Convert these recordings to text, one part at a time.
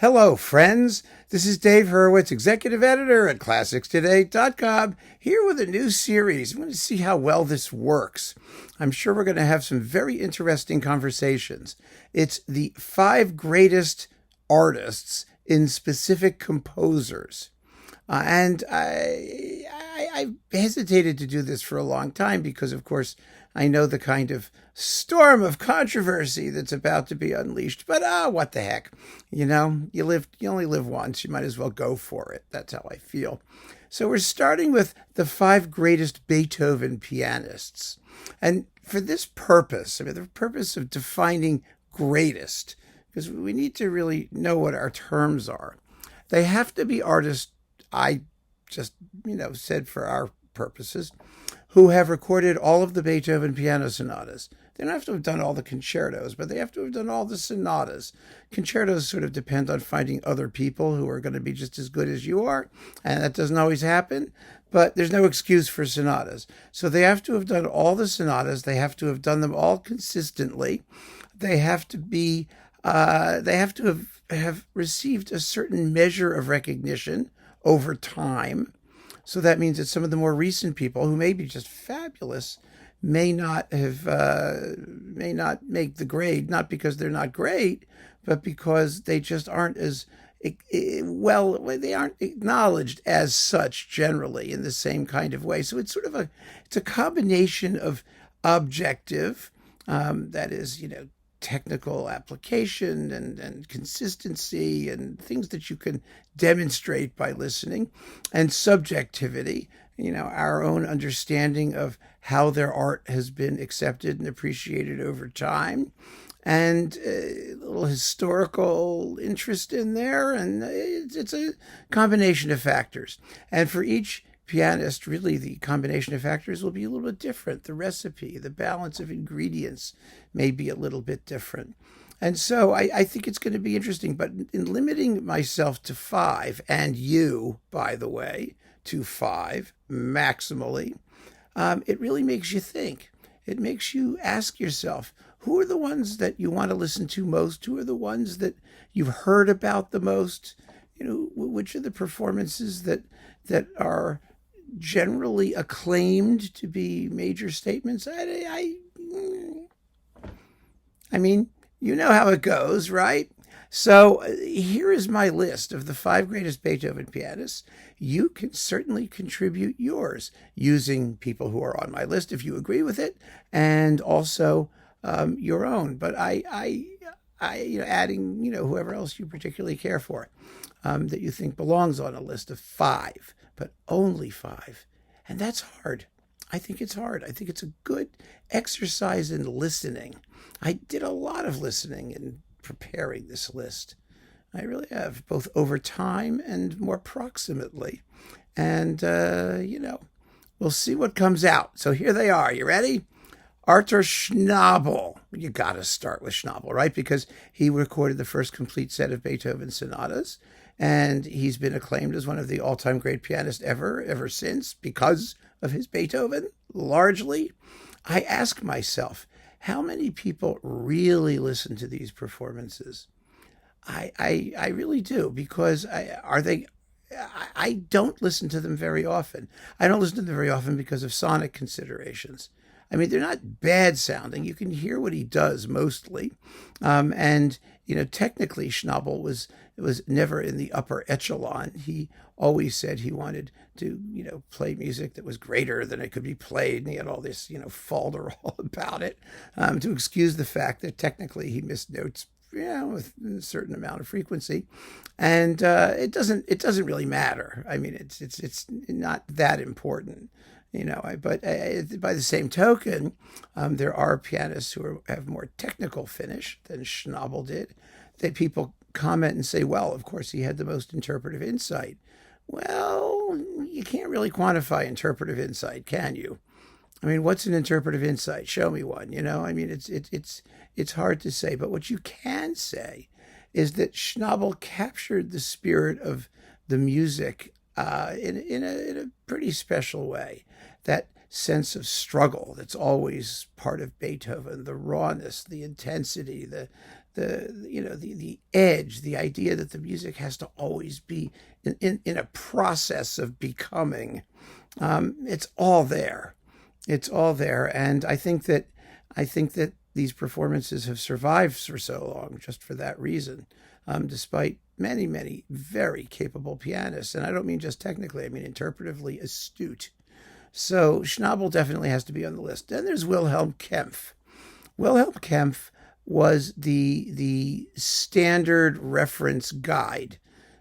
Hello, friends. This is Dave Hurwitz, executive editor at ClassicsToday.com, here with a new series. I'm going to see how well this works. I'm sure we're going to have some very interesting conversations. It's the 5 greatest artists in specific composers. And I hesitated to do this for a long time because, of course, I know the kind of storm of controversy that's about to be unleashed. But what the heck? You only live once. You might as well go for it. That's how I feel. So we're starting with the 5 greatest Beethoven pianists. And for this purpose, the purpose of defining greatest, because we need to really know what our terms are. They have to be artists, I just, said for our purposes, who have recorded all of the Beethoven piano sonatas. They don't have to have done all the concertos, but they have to have done all the sonatas. Concertos sort of depend on finding other people who are going to be just as good as you are, and that doesn't always happen, but there's no excuse for sonatas. So they have to have done all the sonatas. They have to have done them all consistently. They have to be, have received a certain measure of recognition over time. So that means that some of the more recent people who may be just fabulous may not make the grade, not because they're not great, but because they just aren't as they aren't acknowledged as such generally in the same kind of way. So it's it's a combination of objective, that is, technical application and consistency and things that you can demonstrate by listening, and subjectivity, our own understanding of how their art has been accepted and appreciated over time, and a little historical interest in there. And it's a combination of factors. And for each pianist, really, the combination of factors will be a little bit different. The recipe, the balance of ingredients may be a little bit different. And so I think it's going to be interesting. But in limiting myself to 5, and you, by the way, to 5 maximally, it really makes you think. It makes you ask yourself, who are the ones that you want to listen to most? Who are the ones that you've heard about the most? Which are the performances that are generally acclaimed to be major statements? I mean, you know how it goes, right? So here is my list of the 5 greatest Beethoven pianists. You can certainly contribute yours using people who are on my list if you agree with it, and also your own. But I adding whoever else you particularly care for, that you think belongs on a list of 5, but only 5, and that's hard. I think it's hard. I think it's a good exercise in listening. I did a lot of listening in preparing this list. I really have, both over time and more proximately. And, we'll see what comes out. So here they are. You ready? Artur Schnabel. You got to start with Schnabel, right? Because he recorded the first complete set of Beethoven sonatas, and he's been acclaimed as one of the all-time great pianists ever since, because of his Beethoven, largely. I ask myself, how many people really listen to these performances? I really do, because I don't listen to them very often. I don't listen to them very often because of sonic considerations. They're not bad sounding. You can hear what he does mostly. And technically Schnabel was never in the upper echelon. He always said he wanted to, play music that was greater than it could be played. And he had all this, falderall about it, to excuse the fact that technically he missed notes, with a certain amount of frequency. And it doesn't really matter. It's not that important. But by the same token, there are pianists who have more technical finish than Schnabel did. That people comment and say, well, of course, he had the most interpretive insight. Well, you can't really quantify interpretive insight, can you? What's an interpretive insight? Show me one. It's hard to say. But what you can say is that Schnabel captured the spirit of the music in a pretty special way. That sense of struggle that's always part of Beethoven, the rawness, the intensity, the edge, the idea that the music has to always be in a process of becoming. It's all there. It's all there, and I think that these performances have survived for so long just for that reason, despite many very capable pianists, and I don't mean just technically, I mean interpretively astute. So Schnabel definitely has to be on the list. Then there's Wilhelm Kempff. Wilhelm Kempff was the standard reference guide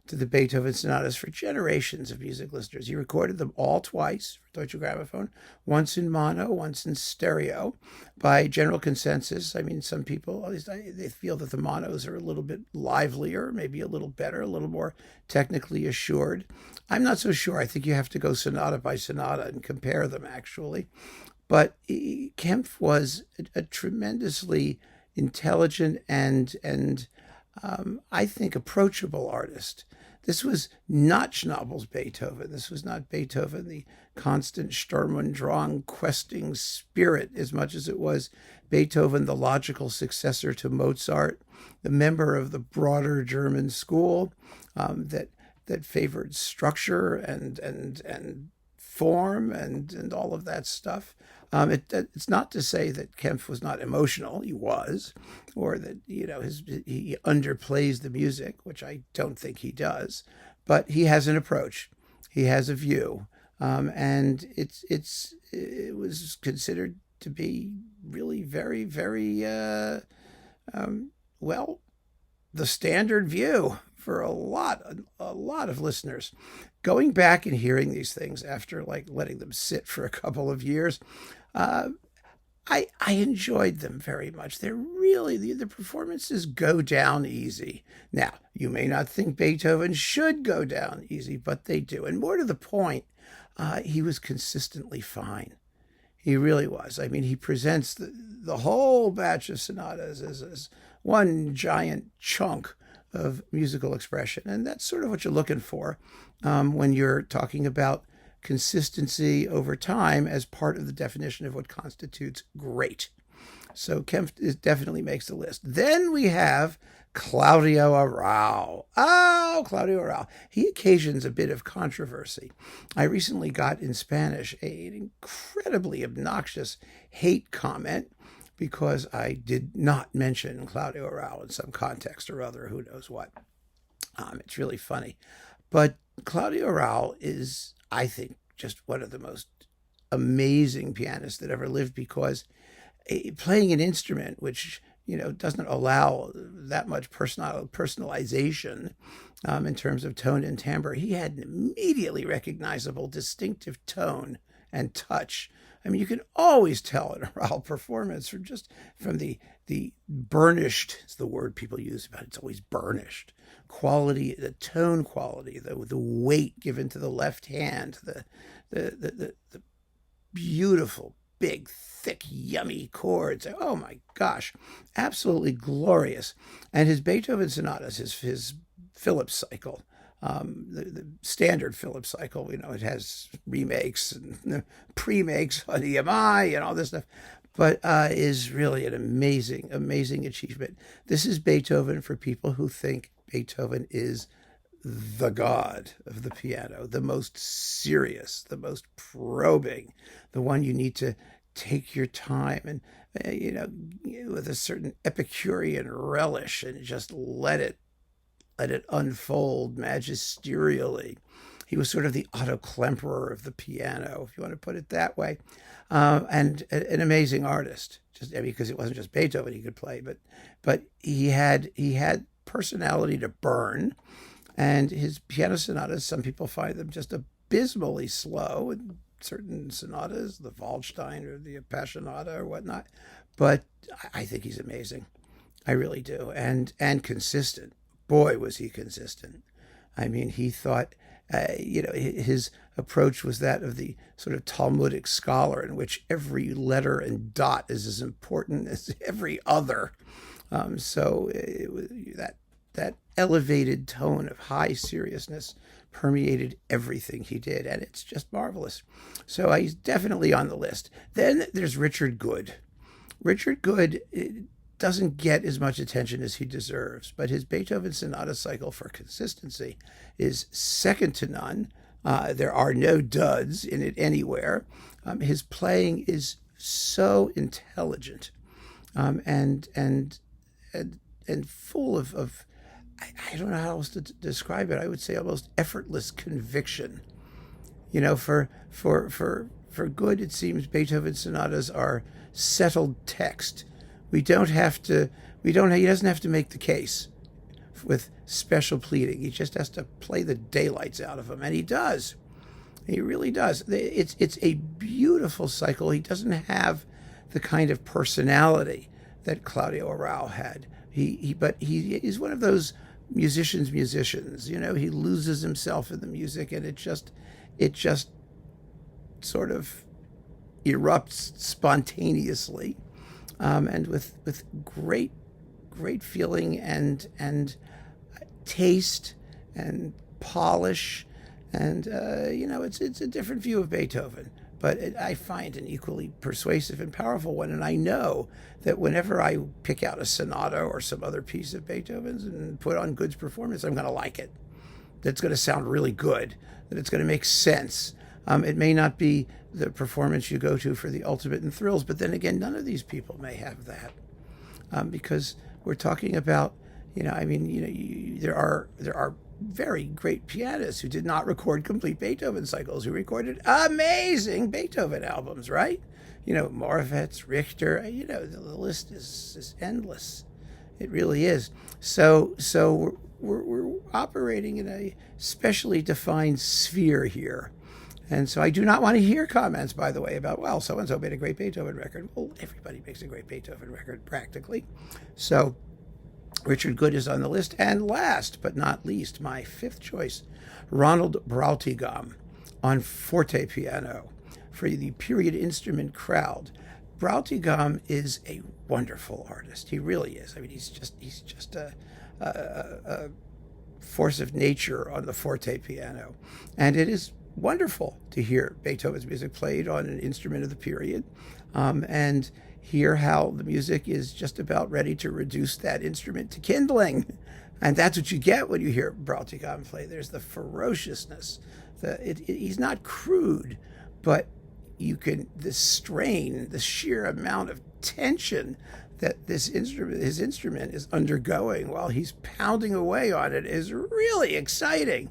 to the Beethoven sonatas for generations of music listeners. He recorded them all twice for Deutsche Grammophon, once in mono, once in stereo, by general consensus. I mean, some people, at least they feel that the monos are a little bit livelier, maybe a little better, a little more technically assured. I'm not so sure. I think you have to go sonata by sonata and compare them, actually. But Kempff was a tremendously intelligent and I think approachable artist. This was not Schnabel's Beethoven. This was not Beethoven, the constant Sturm und Drang questing spirit, as much as it was Beethoven, the logical successor to Mozart, the member of the broader German school that favored structure and form and all of that stuff. It's not to say that Kempff was not emotional. He was, or that he underplays the music, which I don't think he does. But he has an approach. He has a view, and it was considered to be really very well the standard view for a lot of listeners. Going back and hearing these things after letting them sit for a couple of years, I enjoyed them very much. They're really, the performances go down easy. Now, you may not think Beethoven should go down easy, but they do. And more to the point, he was consistently fine. He really was. I mean, he presents the whole batch of sonatas as one giant chunk of musical expression. And that's sort of what you're looking for when you're talking about consistency over time as part of the definition of what constitutes great. So Kempff definitely makes the list. Then we have Claudio Arrau. Oh, Claudio Arrau. He occasions a bit of controversy. I recently got in Spanish an incredibly obnoxious hate comment because I did not mention Claudio Arrau in some context or other, who knows what. It's really funny. But Claudio Arrau is, I think, just one of the most amazing pianists that ever lived, because playing an instrument which doesn't allow that much personalization in terms of tone and timbre, he had an immediately recognizable distinctive tone and touch. I mean, you can always tell an Arrau performance from the burnished, is the word people use about it. It's always burnished quality, the tone quality, the weight given to the left hand, the beautiful, big, thick, yummy chords. Oh my gosh, absolutely glorious. And his Beethoven sonatas, his Phillips cycle, the standard Phillips cycle, it has remakes and pre-makes on EMI and all this stuff, but is really an amazing achievement. This is Beethoven for people who think Beethoven is the god of the piano, the most serious, the most probing, the one you need to take your time and, with a certain Epicurean relish and just let it unfold magisterially. He was sort of the Otto Klemperer of the piano, if you want to put it that way, and an amazing artist. Because it wasn't just Beethoven he could play, but he had personality to burn, and his piano sonatas, some people find them just abysmally slow, and certain sonatas, the Waldstein or the Appassionata or whatnot, but I think he's amazing. I really do, and consistent. Boy, was he consistent. I mean, he thought, his approach was that of the sort of Talmudic scholar, in which every letter and dot is as important as every other. So it was that elevated tone of high seriousness permeated everything he did, and it's just marvelous. So he's definitely on the list. Then there's Richard Goode. Richard Goode doesn't get as much attention as he deserves. But his Beethoven Sonata cycle for consistency is second to none. There are no duds in it anywhere. His playing is so intelligent, and full of I don't know how else to describe it. I would say almost effortless conviction. You know, for Goode, it seems Beethoven sonatas are settled text. He doesn't have to make the case with special pleading. He just has to play the daylights out of them, and he does. He really does. It's a beautiful cycle. He doesn't have the kind of personality that Claudio Arrau had. But he is one of those musicians. You know, he loses himself in the music, and it just sort of erupts spontaneously, and with great feeling and taste and polish, and you know, it's a different view of Beethoven, but I find an equally persuasive and powerful one. And I know that whenever I pick out a sonata or some other piece of Beethoven's and put on Goode's performance, I'm going to like it. That's going to sound really good. That it's going to make sense. It may not be the performance you go to for the ultimate in thrills, but then again, none of these people may have that, because we're talking about, you know, I mean, you know, there are very great pianists who did not record complete Beethoven cycles, who recorded amazing Beethoven albums, right? You know, Moravec, Richter, you know, the list is endless. It really is. So we're operating in a specially defined sphere here. And so I do not want to hear comments, by the way, about, well, so-and-so made a great Beethoven record. Well, everybody makes a great Beethoven record, practically. So Richard Goode is on the list. And last but not least, my fifth choice, Ronald Brautigam on forte piano for the period instrument crowd. Brautigam is a wonderful artist. He really is. I mean, he's just a force of nature on the forte piano. And it is wonderful to hear Beethoven's music played on an instrument of the period, and hear how the music is just about ready to reduce that instrument to kindling. And that's what you get when you hear Brautigam play. There's the ferociousness. He's not crude, but the strain, the sheer amount of tension that his instrument is undergoing while he's pounding away on it is really exciting.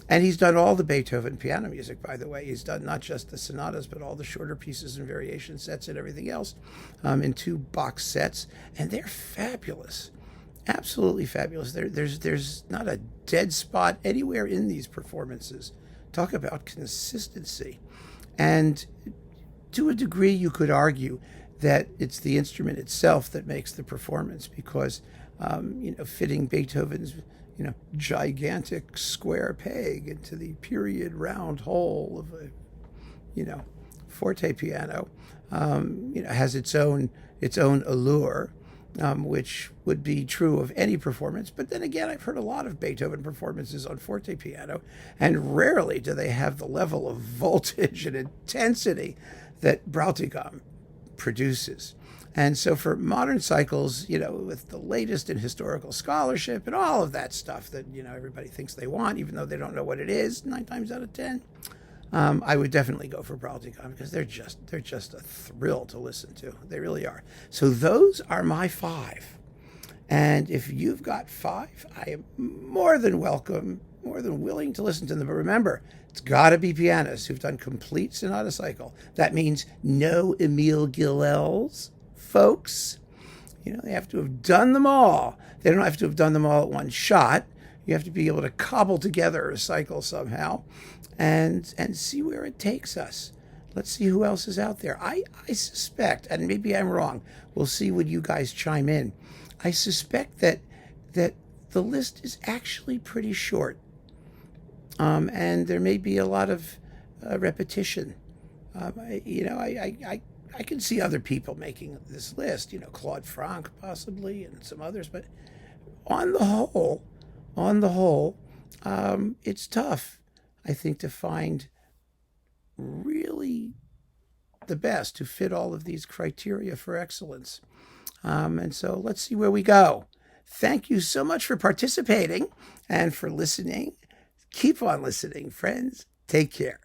And he's done all the Beethoven piano music, by the way. He's done not just the sonatas, but all the shorter pieces and variation sets and everything else, in 2 box sets. And they're fabulous, absolutely fabulous. There's not a dead spot anywhere in these performances. Talk about consistency. And to a degree, you could argue that it's the instrument itself that makes the performance, because, you know, fitting Beethoven's, you know, gigantic square peg into the period round hole of a, you know, forte piano, you know, has its own allure, which would be true of any performance. But then again, I've heard a lot of Beethoven performances on forte piano, and rarely do they have the level of voltage and intensity that Brautigam produces. And so for modern cycles, you know, with the latest in historical scholarship and all of that stuff that, you know, everybody thinks they want, even though they don't know what it is 9 times out of 10, I would definitely go for Brautigam, because they're just a thrill to listen to. They really are. So those are my 5. And if you've got 5, I am more than willing to listen to them. But remember, it's got to be pianists who've done complete sonata cycle. That means no Emile Gilels, folks. You know, they have to have done them all. They don't have to have done them all at one shot. You have to be able to cobble together a cycle somehow and see where it takes us. Let's see who else is out there. I suspect, and maybe I'm wrong, we'll see when you guys chime in, I suspect that the list is actually pretty short. And there may be a lot of repetition. You know, I can see other people making this list, you know, Claude Franck possibly, and some others. But on the whole, it's tough, I think, to find really the best, who fit all of these criteria for excellence. And so let's see where we go. Thank you so much for participating and for listening. Keep on listening, friends. Take care.